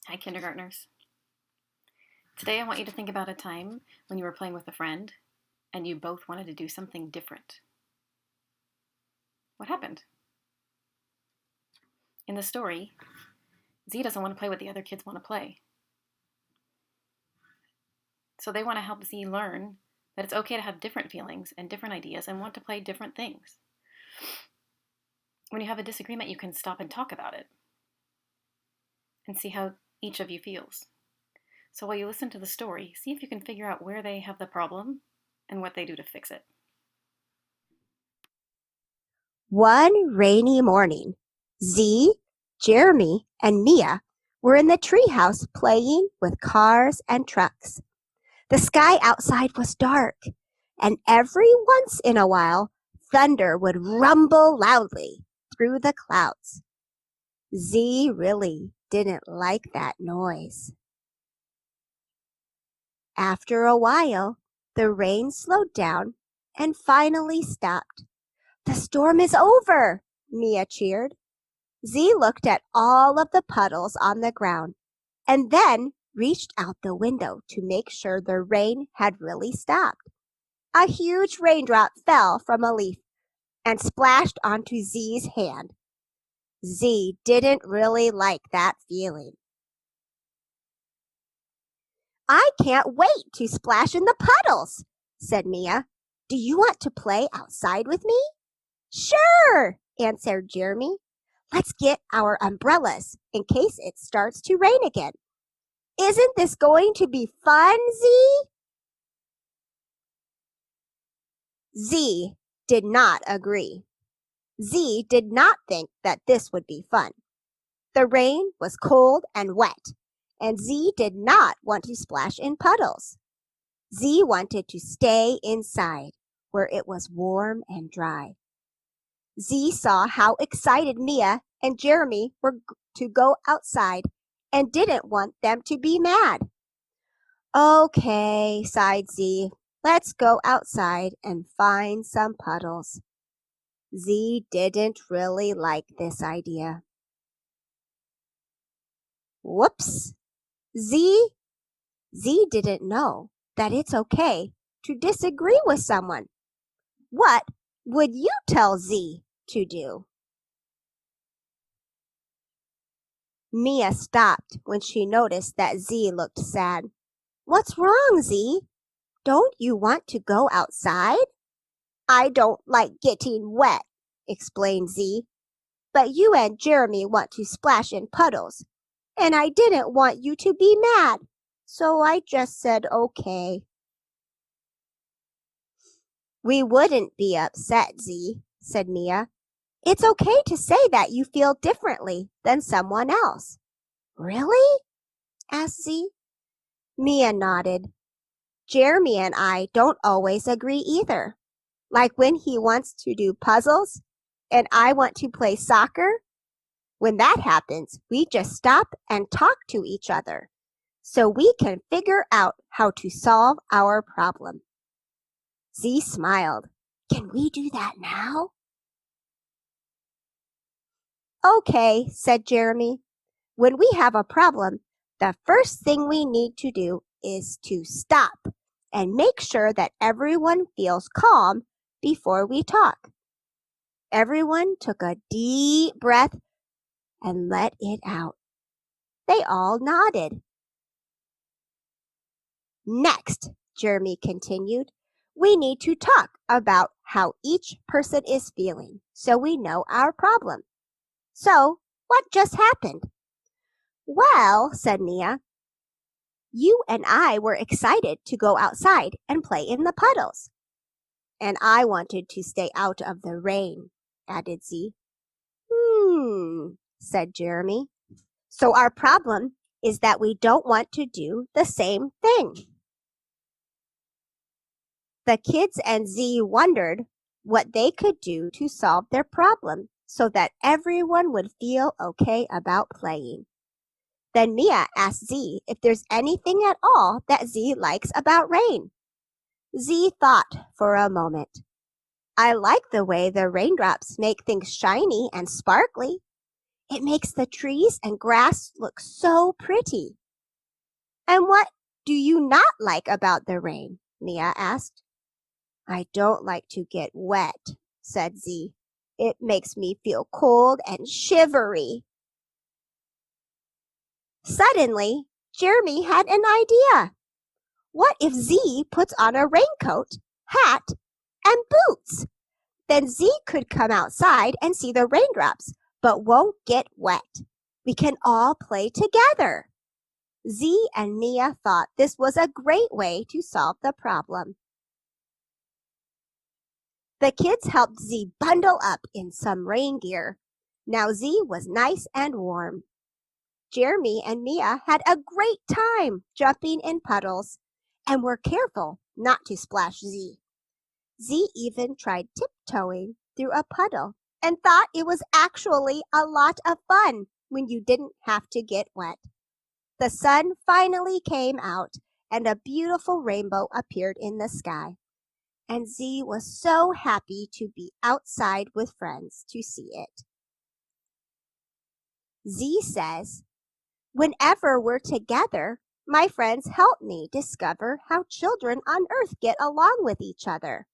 Hi, kindergartners. Today I want you to think about a time when you were playing with a friend and you both wanted to do something different. What happened? In the story, Z doesn't want to play what the other kids want to play. So they want to help Z learn that it's okay to have different feelings and different ideas and want to play different things. When you have a disagreement, you can stop and talk about it and see how each of you feels. So while you listen to the story, see if you can figure out where they have the problem and what they do to fix it. One rainy morning, Z, Jeremy, and Mia were in the treehouse playing with cars and trucks. The sky outside was dark, and every once in a while, thunder would rumble loudly through the clouds. Z really didn't like that noise. After a while, the rain slowed down and finally stopped. "The storm is over!" Mia cheered. Z looked at all of the puddles on the ground and then reached out the window to make sure the rain had really stopped. A huge raindrop fell from a leaf and splashed onto Z's hand. Z didn't really like that feeling. "I can't wait to splash in the puddles," said Mia. "Do you want to play outside with me?" "Sure," answered Jeremy. "Let's get our umbrellas in case it starts to rain again." "Isn't this going to be fun, Z?" Z did not agree. Z did not think that this would be fun. The rain was cold and wet, and Z did not want to splash in puddles. Z wanted to stay inside, where it was warm and dry. Z saw how excited Mia and Jeremy were to go outside and didn't want them to be mad. "Okay," sighed Z. "Let's go outside and find some puddles." Z didn't really like this idea. Whoops! Z Z didn't know that it's okay to disagree with someone. What would you tell Z to do? Mia stopped when she noticed that Z looked sad. "What's wrong, Z? Don't you want to go outside?" "I don't like getting wet," explained Z. "But you and Jeremy want to splash in puddles, and I didn't want you to be mad, so I just said okay." "We wouldn't be upset, Z," said Mia. "It's okay to say that you feel differently than someone else." "Really?" asked Z. Mia nodded. "Jeremy and I don't always agree either. Like when he wants to do puzzles and I want to play soccer. When that happens, we just stop and talk to each other so we can figure out how to solve our problem." Z smiled. "Can we do that now?" "Okay," said Jeremy. "When we have a problem, the first thing we need to do is to stop and make sure that everyone feels calm before we talk." Everyone took a deep breath and let it out. They all nodded. "Next," Jeremy continued, "we need to talk about how each person is feeling so we know our problem. So, what just happened?" "Well," said Mia, "you and I were excited to go outside and play in the puddles." "And I wanted to stay out of the rain," added Z. Said Jeremy. "So our problem is that we don't want to do the same thing." The kids and Z wondered what they could do to solve their problem so that everyone would feel okay about playing. Then Mia asked Z if there's anything at all that Z likes about rain. Z thought for a moment. "I like the way the raindrops make things shiny and sparkly. It makes the trees and grass look so pretty. And what do you not like about the rain? Nia asked. I don't like to get wet, said Z. It makes me feel cold and shivery. Suddenly, Jeremy had an idea. What if Z puts on a raincoat, hat, and boots? Then Z could come outside and see the raindrops, but won't get wet. We can all play together. Z and Nia thought this was a great way to solve the problem. The kids helped Z bundle up in some rain gear. Now Z was nice and warm. Jeremy and Nia had a great time jumping in puddles and were careful not to splash Z. Z even tried tiptoeing through a puddle and thought it was actually a lot of fun when you didn't have to get wet. The sun finally came out and a beautiful rainbow appeared in the sky. And Z was so happy to be outside with friends to see it. Z says, whenever we're together, my friends help me discover how children on Earth get along with each other.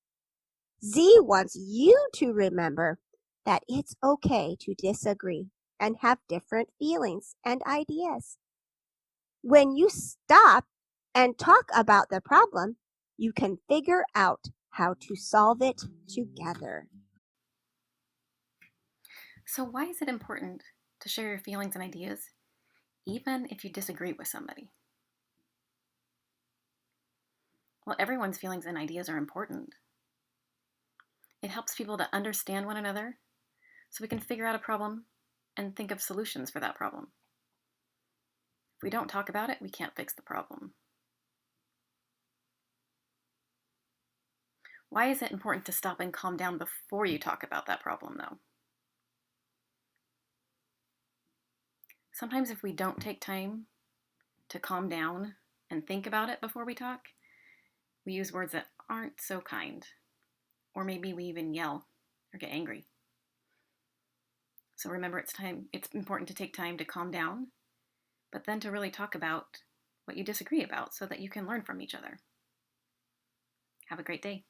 Z wants you to remember that it's okay to disagree and have different feelings and ideas. When you stop and talk about the problem, you can figure out how to solve it together. So, why is it important to share your feelings and ideas, even if you disagree with somebody? Well, everyone's feelings and ideas are important. It helps people to understand one another so we can figure out a problem and think of solutions for that problem. If we don't talk about it, we can't fix the problem. Why is it important to stop and calm down before you talk about that problem, though? Sometimes if we don't take time to calm down and think about it before we talk, we use words that aren't so kind. Or maybe we even yell or get angry. So remember, it's important to take time to calm down, but then to really talk about what you disagree about so that you can learn from each other. Have a great day.